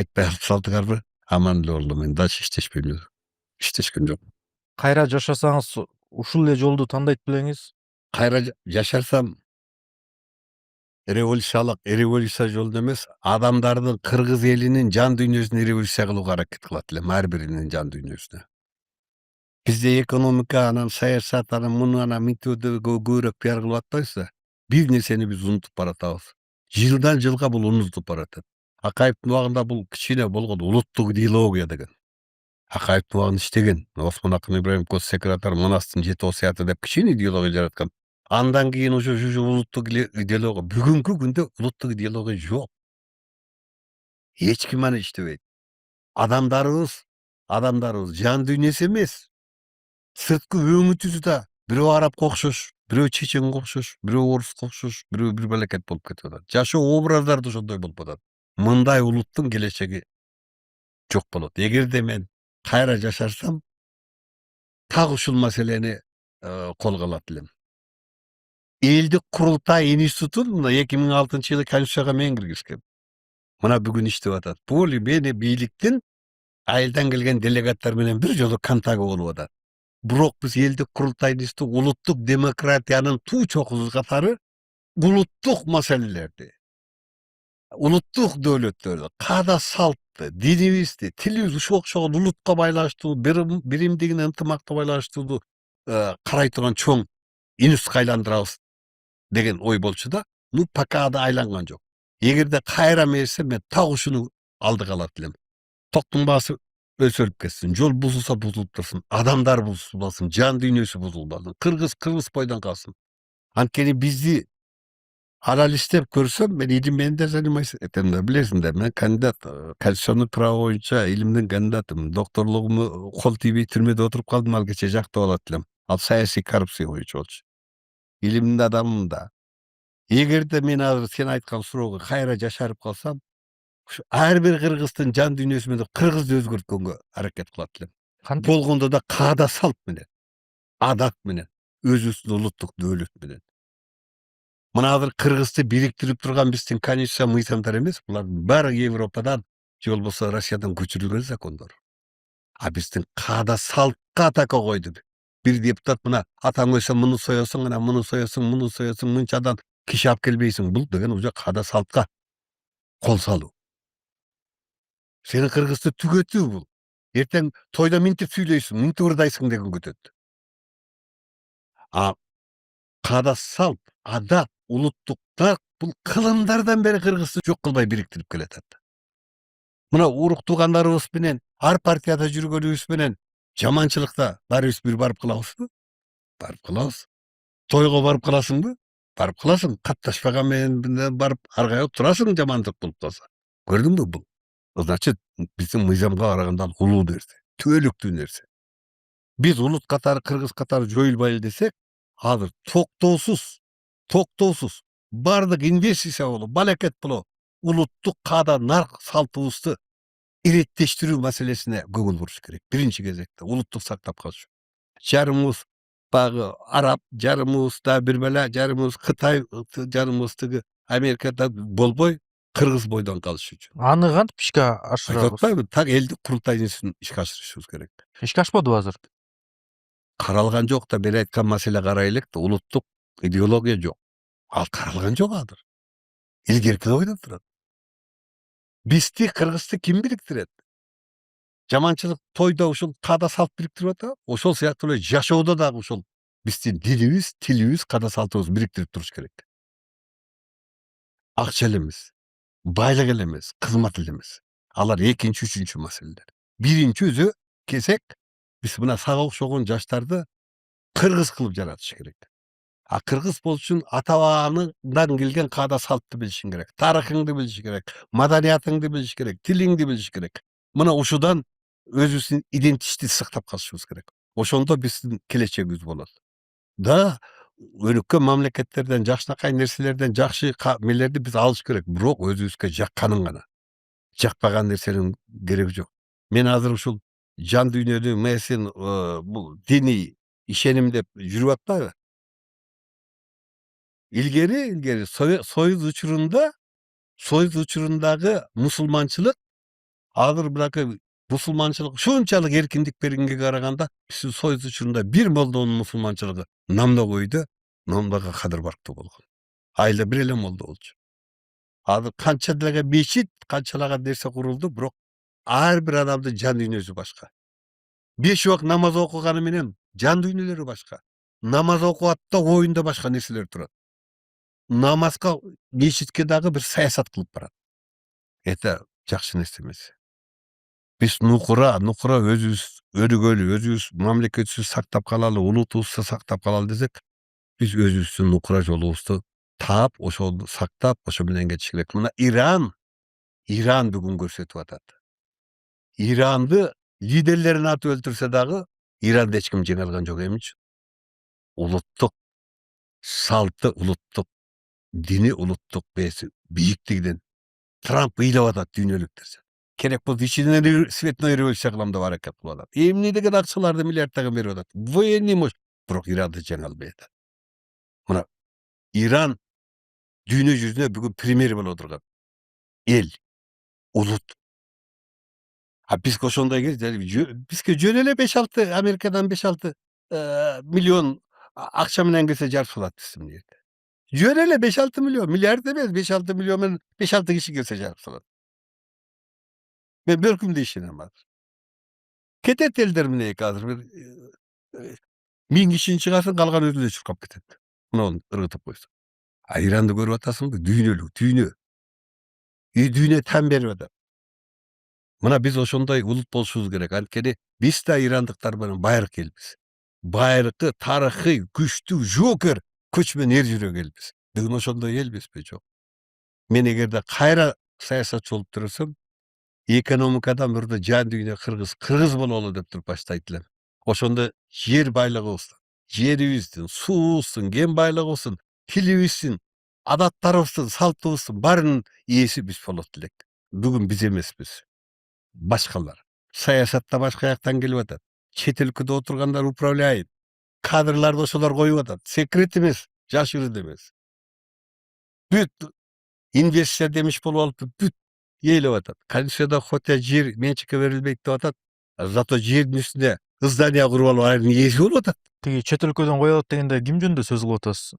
Айтпай алып салдыңарбы? Аман эле болдум. Мен дальше иштешпейм эле. İşteşken жок. Кайра жашасаңыз ушул эле жолду тандайт белеңиз? Кайра жашарсам революция жолунда эмес, адамдардын, кыргыз элинин жан дүйнөсүн революция кылууга аракет кылат элем, ар биринин жан дүйнөсүнө. Бизде экономика, анан саясат, анан муну анан мынтип көбүрөөк пиар кылып атпайбызбы? Бир нерсени биз унутуп баратабыз. Жылдан жылга бул унутуп баратат. Акаевдин убагында бул кичине болгон улуттук идеология деген. Акаевдин убагында иштеген. Осмон Акын Ибраимов госсекретарь Манастын 7 осуяты деп кичине идеология жараткан. Андан кийин ошо улуттук идеология. Бүгүнкү күндө улуттук идеология жок. Эч ким аны иштебейт. Адамдарыбыз жан дүйнөсү эмес. Сырткы өңү түзү да бирөө арабка окшош, бирөө чеченге окшош, бирөө оруска окшош, бирөө бир балекет болуп кетип атат. Жашоо образдары да ошондой болуп атат. Мындай улуттун келечеги жок болот. Эгерде мен кайра жашарсам, так ушул маселени колго алат элем. Элдик курултай институтун мына 2006-жылы Конституцияга мен киргизгем. Мына бүгүн иштеп атат. Бул мени бийликтин айылдан келген делегаттар менен бир жолу контакты болуп атат. Бирок биз элдик курултай институту улуттук демократиянын туу чокусу катары улуттук маселелерди, улуттук дөөлөттөрдү, каада салтты, динибизди, тилибиз ушуга окшогон улутка байланыштуу, биримдигине ынтымакка байланыштууну карай турган чоң институтка айландырабыз деген ой болчу да, пока да айланган жок. Эгерде кайра мерсе мен так ушуну алдыга алат элем. Токтун баасы өсөрүп кетсин, жол бузулса бузулуп турсун, адамдар бузулбасын, жан дүйнөсү бузулбасын, кыргыз бойдон калсын. Анткени бизди алал иштеп көрсөм, мен илим менен занимаюсь этем да, билесиң да, мен кандидат, конституционный право боюнча илимдин кандидатымын. Докторлугумду кол тийбей түрмөдө отуруп калдым, ал кече жактап алат элем. Ал саясий коррупция боюнча болчу. Илимдин адамымын да. Эгерде мен азыр сен айткан суроого кайра жашарып калсам, ар бир кыргыздын жан дүйнөсү менен кыргызды өзгөрткөнгө аракет кылат элем. Кантип? Болгондо да каада салт менен, адат менен, өзүбүздүн улуттук дөөлөт менен. Мына азыр кыргызды бириктирип турган биздин конституция мыйзамдар эмес, булардын баары Европадан же болбосо Россиядан көчүрүлгөн закондор. А биздин каада салтка атака койду. Бир депутат мына атаң өлсө муну соесуң, анан муну соесуң, муну соесуң, мынчадан киши алып келбейсиң. Бул деген уже каада салтка кол салуу. Сени кыргызды түгөтүү бул. Эртең тойдо минтип сүйлөйсүң, минтип ырдайсың деген көтөт. А каада салт, адат, улуттуктар бул кылымдардан бери кыргызды жок кылбай бириктирип келатат. Мына урук туугандарыбыз менен, ар партияда жүргөнүбүз менен жаманчылыкта баарыбыз бир барып калабызбы? Барып калабыз. Тойго барып каласыңбы? Барып каласың. Катташпаган менен барып аргая турасың жамандык болуп калса. Көрдүңбү бул? Значит, биздин мыйзамга караганда улуу нерсе, түбөлүктүү нерсе. Биз улут катары, кыргыз катары жоюлбайлы десек, азыр токтоосуз баардык инвестиция болуп, балекет болуп, улуттук каада нарк салтыбызды иреттештирүү маселесине көңүл буруш керек. Биринчи кезекте улуттук сактап калыш. Жарымыбыз багы араб, жарымыбыз да бир бала, жарымыбыз Кытай, жарымыбыз тиги Америкада болбой, кыргыз бойдон калыш үчүн. Аны кантип ишке Айтып ашырабыз? атпайбы? Так элдик курултай институтун ишке ашырышыбыз керек. Ишке ашпадыбы азыр? Каралган жок да, бери айткан маселе карайлык да, улуттук идеология жок. Ал каралган жок азыр. Илгерки ойдон турат. Бизди, кыргызды ким бириктирет? Жаманчылык тойдо ушул каада салт бириктирип атабы? Ошол сыяктуу эле жашоодо дагы ушул биздин динибиз, тилибиз, каада салтыбыз бириктирип туруш керек. Акча эле эмес, байлык эле эмес, кызмат эле эмес. Алар экинчи, үчүнчү маселелер. Биринчи өзү кезек биз мына сага окшогон жаштарды кыргыз кылып жаратыш керек. А кыргыз болуш үчүн ата бабаңдан келген каада салтты билишиң керек, тарыхыңды билиш керек, маданиятыңды билиш керек, тилиңди билиш керек. Мына ушудан өзүбүздүн идентичти сактап калышыбыз керек. Ошондо биздин келечегибиз болот. Да, өнүккөн мамлекеттерден, жакшынакай нерселерден жакшы мелерди биз алыш керек, бирок өзүбүзгө жакканын гана. Жакпаган нерсенин кереги жок. Мен азыр ушул жан дүйнөнү мээсин бул диний ишеним деп жүрүп атпайбы? Илгери Союз учурундагы мусулманчылык Hazır bunaqa musulmançılık şunçalık erkinlik bergenге karaganda bizdin soyuz uçurunda bir molda onun musulmançılığı namda koydu. Namdaga kadir barkta bolgan. Ayda bir ele molda bolчу. Hazır kançalarga meçit, kançalarga nerse kuruldu, birok her bir adamdın can dünyası başka. 5 wagt namaz okugany menen can dünyleri başka. Namaz okuat da oyunda başka nerseler turat. Namazga meçitke dagı bir sayasat kılıp barat. Eta jakşı nerse emes. Biz nukura özübüz örügölü, özübüz mamleketibizdi saktap kalalı, ulutubuzdu saktap kalalı desek, biz özübüzdün nukura jolubuzdu taap, oşol saktap, oşo menен geçiş kerek. Mına İran bugün görsetip atat. İran'dı liderlerini atıp öldürse dagı İran'da hiç kim jenge algan jok emich. Uluttuk saltı, uluttuk dini, uluttuk besi biyikligiden Trump ыйлап atat dünýölük derse. Kerek bolsa içinden Svetnoy revолюция kılamda hareket kılıp atat. Emnideki akçalarda milyardtaga berip atat. Военный мощь. Birok İran'da jenge alбай atat. Mına İran dünya yüzüne bugün primeri bolup oturgan. El, ulut. Ha biz oşonday bizge jönele 5-6 Amerikadan 5-6 milyon akça menen gelse jarp bolat bizim ýerde. Jönele 5-6 milyon, milyard emes 5-6 milyon menen 5-6 kişi gelse jarp bolat. Men bölkümde işinem hazır. Ketet elder mine hazır bir 1000 kişini çıgarsın kalgan özüne çurkap ketet. Muna ırgıtıp koysun. A İran'da görüp atasın da düýnölük, düýnö. Düýne tan berip atat. Mına biz oşonday ulut boluşubuz gerek. Antkeni biz de İrandıklar menen bayrak elbiz. Bayrıkı, tarihi, güçlü, joker, köçmen er jürek elbiz. Bugün oşonday elbizmi? Jok. Men egerde kayra sayasatçı bolup durursam, ekonomikadan burada jan düýne Kırgız bolалы dep turup başlaýdylar. Oşonda yer baýlygy bolsun, yeribizdiň, suwubizdin, gen baýlygy bolsun, tilibizdiň, adatlarybızdyň, saltybızdyň barynyň iýesi biz bolat dilek. Bugün biz emesmiz. Başkalar. Sayasatda başka yaktan gelip atat. Çet ülkede oturganlar upravляет. Kadrlar da şolar koyup atat. Sekret emes, jaşyryt emes. Büt investisiya demiş bolup alıp büt yeýlep atat. Konstitutsiyada hotel jer mençikке berilbeyt dep atat. Zato жердин üstüne zdание kurup alıp aýryň iýesi bolup atat. Tigi çet ülkeden koýabat degende kim jönünde söz kılıp atasыз?